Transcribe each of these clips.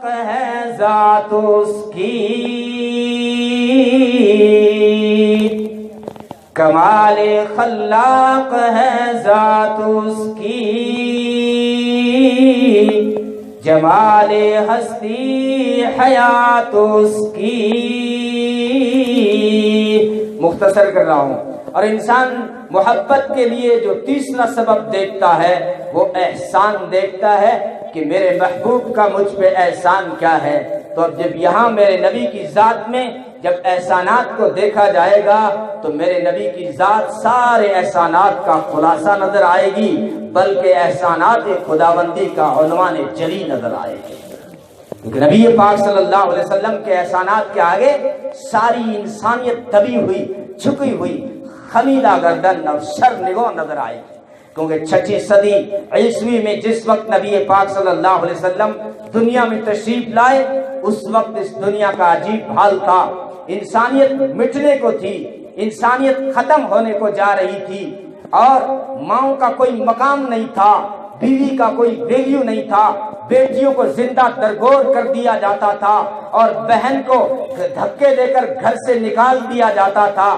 ہے ذات اس کی، کمال خلاق ہے ذات اس کی، جمال ہستی حیات اس کی۔ مختصر کر رہا ہوں۔ اور انسان محبت کے لیے جو تیسرا سبب دیکھتا ہے وہ احسان دیکھتا ہے کہ میرے محبوب کا مجھ پہ احسان کیا ہے۔ تو اب جب یہاں میرے نبی کی ذات میں جب احسانات کو دیکھا جائے گا تو میرے نبی کی ذات سارے احسانات کا خلاصہ نظر آئے گی، بلکہ احسانات خداوندی کا عنوان جلی نظر آئے گی۔ کیونکہ نبی پاک صلی اللہ علیہ وسلم کے احسانات کے آگے ساری انسانیت دبی ہوئی، جھکی ہوئی، خمیدہ گردن اور شرمگو نظر آئے گی۔ کیونکہ 6 صدی عیسوی میں جس وقت نبی پاک صلی اللہ علیہ وسلم دنیا میں تشریف لائے، اس وقت اس دنیا کا عجیب حال تھا۔ انسانیت مٹنے کو تھی، انسانیت ختم ہونے کو جا رہی تھی، اور ماؤں کا کوئی مقام نہیں تھا، بیوی کا کوئی ویلیو نہیں تھا، بیٹیوں کو زندہ درگور کر دیا جاتا تھا اور بہن کو دھکے دے کر گھر سے نکال دیا جاتا تھا۔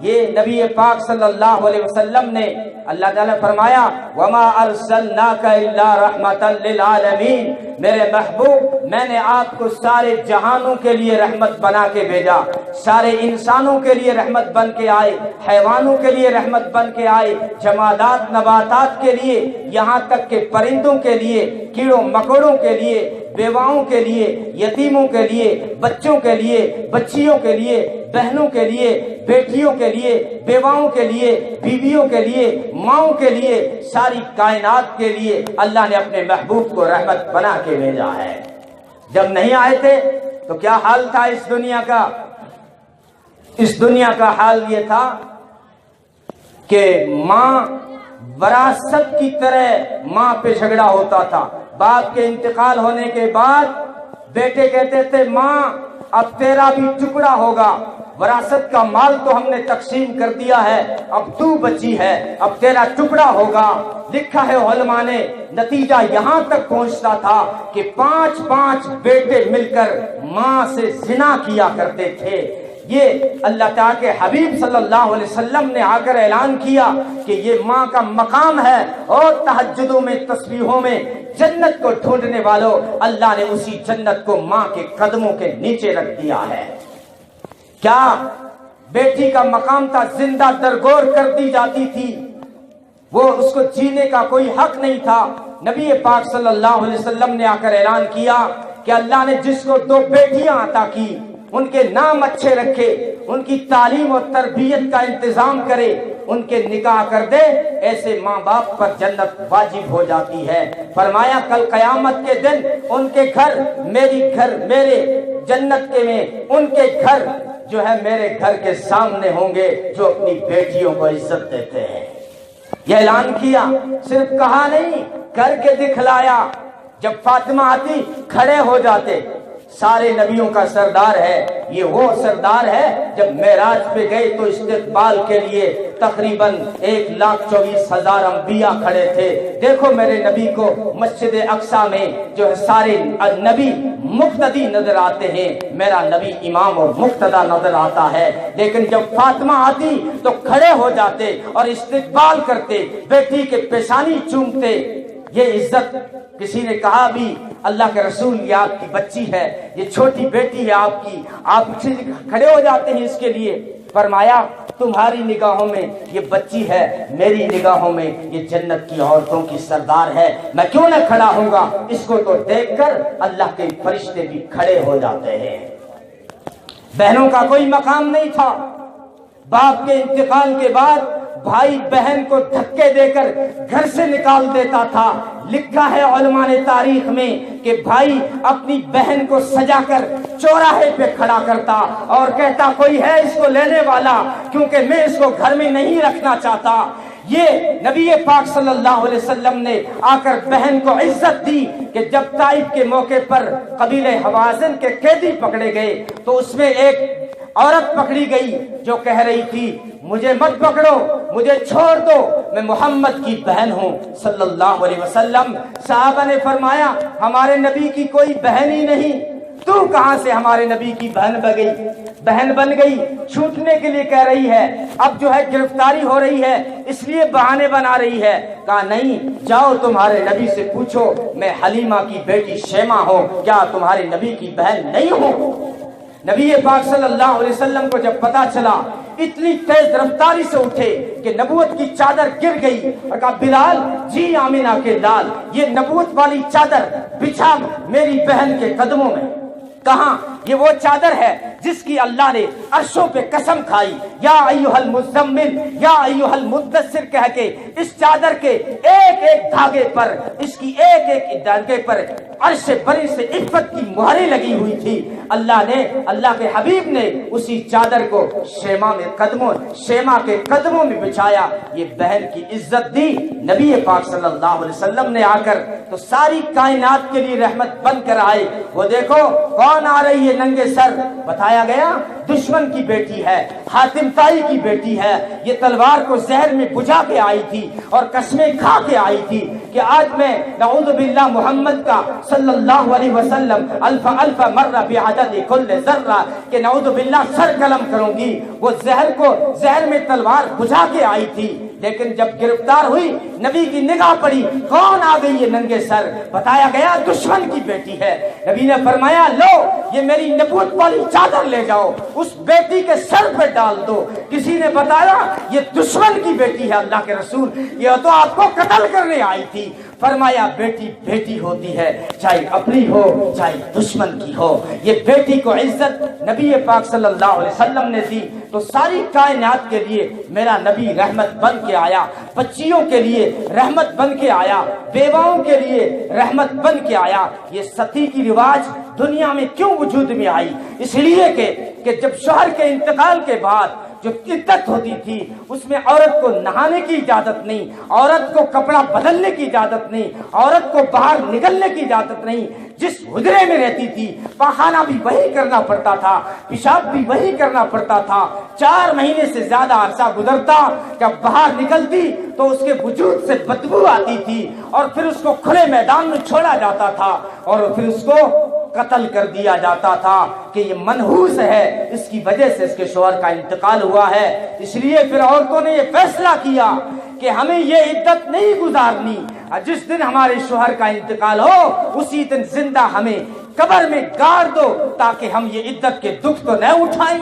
یہ نبی پاک صلی اللہ علیہ وسلم نے، اللہ تعالیٰ فرمایا وَمَا أَرْسَلْنَاكَ إِلَّا رَحْمَةً لِّلْعَالَمِينَ، میرے محبوب میں نے آپ کو سارے جہانوں کے لیے رحمت بنا کے بھیجا، سارے انسانوں کے لیے رحمت بن کے آئے، حیوانوں کے لیے رحمت بن کے آئے، جمادات نباتات کے لیے، یہاں تک کہ پرندوں کے لیے، کیڑوں مکوڑوں کے لیے، بیواؤں کے لیے، یتیموں کے لیے، بچوں کے لیے، بچیوں کے لیے، بہنوں کے لیے، بیٹیوں کے لیے، بیواؤں کے لیے، بیویوں کے لیے، ماؤں کے لیے، ساری کائنات کے لیے اللہ نے اپنے محبوب کو رحمت بنا کے بھیجا ہے۔ جب نہیں آئے تھے تو کیا حال تھا اس دنیا کا؟ اس دنیا کا حال یہ تھا کہ ماں وراثت کی طرح ماں پہ جھگڑا ہوتا تھا۔ باپ کے انتقال ہونے کے بعد بیٹے کہتے تھے ماں اب تیرا بھی ٹکڑا ہوگا، وراثت کا مال تو ہم نے تقسیم کر دیا ہے، اب تو بچی ہے، اب تیرا ٹکڑا ہوگا۔ لکھا ہے علماء نے، نتیجہ یہاں تک پہنچتا تھا کہ 5 بیٹے مل کر ماں سے زنا کیا کرتے تھے۔ یہ اللہ تعالیٰ کے حبیب صلی اللہ علیہ وسلم نے آ کر اعلان کیا کہ یہ ماں کا مقام ہے، اور تہجدوں میں، تسبیحوں میں جنت کو ڈھونڈنے والوں، اللہ نے اسی جنت کو ماں کے قدموں کے نیچے رکھ دیا ہے۔ کیا بیٹی کا مقام تھا؟ زندہ درگور کر دی جاتی تھی، وہ اس کو جینے کا کوئی حق نہیں تھا۔ نبی پاک صلی اللہ علیہ وسلم نے آ کر اعلان کیا کہ اللہ نے جس کو 2 بیٹیاں عطا کی، ان کے نام اچھے رکھے، ان کی تعلیم اور تربیت کا انتظام کرے، ان کے نکاح کر دے، ایسے ماں باپ پر جنت واجب ہو جاتی ہے۔ فرمایا کل قیامت کے دن ان کے گھر میرے جنت کے میں ان کے گھر جو ہے میرے گھر کے سامنے ہوں گے جو اپنی بیٹیوں کو عزت دیتے ہیں۔ یہ اعلان کیا، صرف کہا نہیں، کر کے دکھلایا۔ جب فاطمہ آتی کھڑے ہو جاتے۔ سارے نبیوں کا سردار ہے، یہ وہ سردار ہے جب معراج پہ گئے تو استقبال کے لیے تقریباً 1,24,000 انبیاء کھڑے تھے۔ دیکھو میرے نبی کو مسجد اقصیٰ میں جو ہے سارے نبی مقتدی نظر آتے ہیں، میرا نبی امام اور مقتدی نظر آتا ہے، لیکن جب فاطمہ آتی تو کھڑے ہو جاتے اور استقبال کرتے، بیٹی کے پیشانی چومتے۔ یہ عزت کسی نے کہا بھی اللہ کے رسول یہ آپ کی بچی ہے، یہ چھوٹی بیٹی ہے آپ کی، آپ کھڑے ہو جاتے ہیں اس کے لیے۔ فرمایا تمہاری نگاہوں میں یہ بچی ہے، میری نگاہوں میں یہ جنت کی عورتوں کی سردار ہے، میں کیوں نہ کھڑا ہوں گا؟ اس کو تو دیکھ کر اللہ کے فرشتے بھی کھڑے ہو جاتے ہیں۔ بہنوں کا کوئی مقام نہیں تھا۔ باپ کے انتقال کے بعد بھائی بہن کو دھکے دے کر گھر سے نکال دیتا تھا۔ لکھا ہے علماء نے تاریخ میں کہ بھائی اپنی بہن کو سجا کر چوراہے پہ کھڑا کرتا اور کہتا کوئی ہے اس کو لینے والا، کیونکہ میں اس کو گھر میں نہیں رکھنا چاہتا۔ یہ نبی پاک صلی اللہ علیہ وسلم نے آ کر بہن کو عزت دی کہ جب طائف کے موقع پر قبیلہ حوازن کے قیدی پکڑے گئے تو اس میں ایک عورت پکڑی گئی جو کہہ رہی تھی مجھے مت پکڑو، مجھے چھوڑ دو، میں محمد کی بہن ہوں صلی اللہ علیہ وسلم۔ صحابہ نے فرمایا ہمارے نبی کی کوئی بہن ہی نہیں، تو کہاں سے ہمارے نبی کی بہن بن گئی؟ چھوٹنے کے لیے کہہ رہی ہے، اب جو ہے گرفتاری ہو رہی ہے اس لیے بہانے بنا رہی ہے۔ کہا نہیں، جاؤ تمہارے نبی سے پوچھو میں حلیمہ کی بیٹی شیمہ ہوں، کیا تمہارے نبی کی بہن نہیں ہوں؟ نبی پاک صلی اللہ علیہ وسلم کو جب پتا چلا اتنی تیز رفتاری سے اٹھے کہ نبوت کی چادر گر گئی اور کہا بلال جی آمینہ کے لال، یہ نبوت والی چادر بچھا میری بہن کے قدموں میں۔ کہاں؟ یہ وہ چادر ہے جس کی اللہ نے عرشوں پہ قسم کھائی، یا ایھا المزمل یا ایھا المدثر کہہ کے اس چادر کے ایک ایک دھاگے پر، اس کی ایک ایک دھاگے پر عرش بری سے عفت کی مہریں لگی ہوئی تھی۔ اللہ کے حبیب نے اسی چادر کو شیمہ کے قدموں میں بچھایا، یہ بہن کی عزت دی نبی پاک صلی اللہ علیہ وسلم نے آ کر تو ساری کائنات کے لیے رحمت بن کر آئے۔ وہ دیکھو کون آ رہی ہے ننگے سر، بتایا گیا دشمن کی بیٹی ہے، حاتم طائی کی بیٹی ہے، یہ تلوار کو زہر میں بجھا کے آئی تھی اور قسمیں کھا کے آئی تھی کہ آج میں نعوذ باللہ محمد کا صلی اللہ علیہ وسلم الف الف مرہ بعدد کل ذرہ کہ نعوذ باللہ سر قلم کروں گی۔ وہ زہر میں تلوار بجھا کے آئی تھی، لیکن جب گرفتار ہوئی نبی کی نگاہ پڑی، کون آ گئی یہ ننگے سر؟ بتایا گیا دشمن کی بیٹی ہے۔ نبی نے فرمایا لو یہ میری نبوت والی چادر لے جاؤ اس بیٹی کے سر پہ ڈال دو۔ کسی نے بتایا یہ دشمن کی بیٹی ہے، اللہ کے رسول یہ تو آپ کو قتل کرنے آئی تھی۔ فرمایا بیٹی بیٹی ہوتی ہے، چاہے اپنی ہو چاہے دشمن کی ہو، یہ بیٹی کو عزت نبی پاک صلی اللہ علیہ وسلم نے دی تو ساری کائنات کے لیے میرا نبی رحمت بن کے آیا، بچیوں کے لیے رحمت بن کے آیا، بیواؤں کے لیے رحمت بن کے آیا۔ یہ ستی کی رواج دنیا میں کیوں وجود میں آئی؟ اس لیے کہ جب شوہر کے انتقال کے بعد جو عدت ہوتی تھی اس میں عورت کو نہانے کی اجازت نہیں، عورت کو کپڑا بدلنے کی اجازت نہیں، عورت کو باہر نکلنے کی اجازت نہیں، جس حجرے میں رہتی تھی پاخانہ بھی وہی کرنا پڑتا تھا، پیشاب بھی وہی کرنا پڑتا تھا۔ 4 مہینے سے زیادہ عرصہ گزرتا، جب باہر نکلتی تو اس کے وجود سے بدبو آتی تھی اور پھر اس کو کھلے میدان میں چھوڑا جاتا تھا اور پھر اس کو قتل کر دیا جاتا تھا کہ یہ منحوس ہے، اس کی وجہ سے اس کے شوہر کا انتقال ہوا ہے۔ اس لیے پھر عورتوں نے یہ فیصلہ کیا کہ ہمیں یہ عدت نہیں گزارنی، جس دن ہمارے شوہر کا انتقال ہو اسی دن زندہ ہمیں قبر میں گاڑ دو تاکہ ہم یہ عدت کے دکھ تو نہ اٹھائیں۔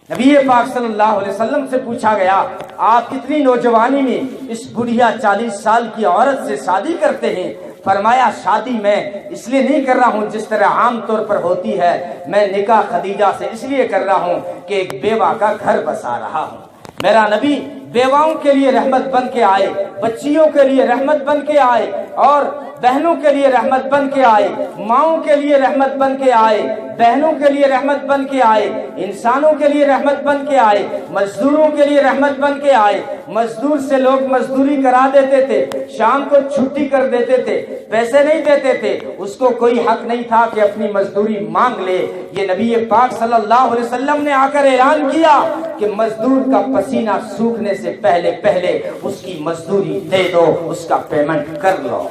نبی پاک صلی اللہ علیہ وسلم سے پوچھا گیا آپ اتنی نوجوانی میں اس بڑھیا 40 سال کی عورت سے شادی کرتے ہیں؟ فرمایا شادی میں اس لیے نہیں کر رہا ہوں جس طرح عام طور پر ہوتی ہے، میں نکاح خدیجہ سے اس لیے کر رہا ہوں کہ ایک بیوہ کا گھر بسا رہا ہوں۔ میرا نبی بیواؤں کے لیے رحمت بن کے آئے، بچیوں کے لیے رحمت بن کے آئے اور بہنوں کے لیے رحمت بن کے آئے، ماؤں کے لیے رحمت بن کے آئے، بہنوں کے لیے رحمت بن کے آئے، انسانوں کے لیے رحمت بن کے آئے، مزدوروں کے لیے رحمت بن کے آئے۔ مزدور سے لوگ مزدوری کرا دیتے تھے، شام کو چھٹی کر دیتے تھے، پیسے نہیں دیتے تھے، اس کو کوئی حق نہیں تھا کہ اپنی مزدوری مانگ لے۔ یہ نبی پاک صلی اللہ علیہ وسلم نے آ کر اعلان کیا کہ مزدور کا پسینہ سوکھنے سے پہلے اس کی مزدوری دے دو، اس کا پیمنٹ کر لو۔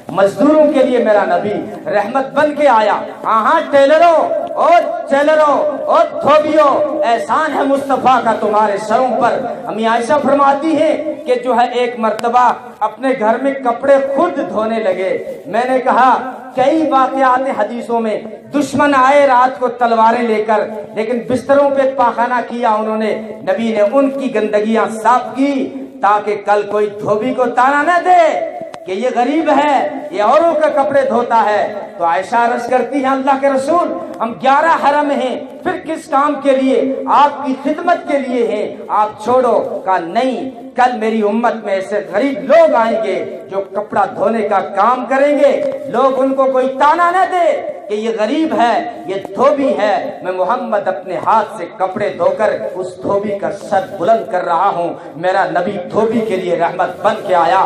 مزدوروں کے لیے میرا نبی رحمت بن کے آیا۔ ہاں ٹیلروں اور چیلروں اور دھوبیوں، احسان ہے مصطفیٰ کا تمہارے سروں پر۔ امی عائشہ فرماتی ہے کہ جو ہے ایک مرتبہ اپنے گھر میں کپڑے خود دھونے لگے۔ میں نے کہا کئی واقعات حدیثوں میں دشمن آئے رات کو تلواریں لے کر، لیکن بستروں پہ پاخانہ کیا انہوں نے، نبی نے ان کی گندگیاں صاف کی تاکہ کل کوئی دھوبی کو تانا نہ دے کہ یہ غریب ہے، یہ اوروں کے کپڑے دھوتا ہے۔ تو عائشہ عرض کرتی ہیں اللہ کے رسول ہم 11 حرم ہیں، پھر کس کام کے لیے؟ آپ کی خدمت کے لیے ہیں، آپ چھوڑو۔ کہا نہیں، کل میری امت میں ایسے غریب لوگ آئیں گے جو کپڑا دھونے کا کام کریں گے، لوگ ان کو کوئی تانا نہ دے کہ یہ غریب ہے، یہ دھوبی ہے۔ میں محمد اپنے ہاتھ سے کپڑے دھو کر اس دھوبی کا سر بلند کر رہا ہوں۔ میرا نبی دھوبی کے لیے رحمت بن کے آیا۔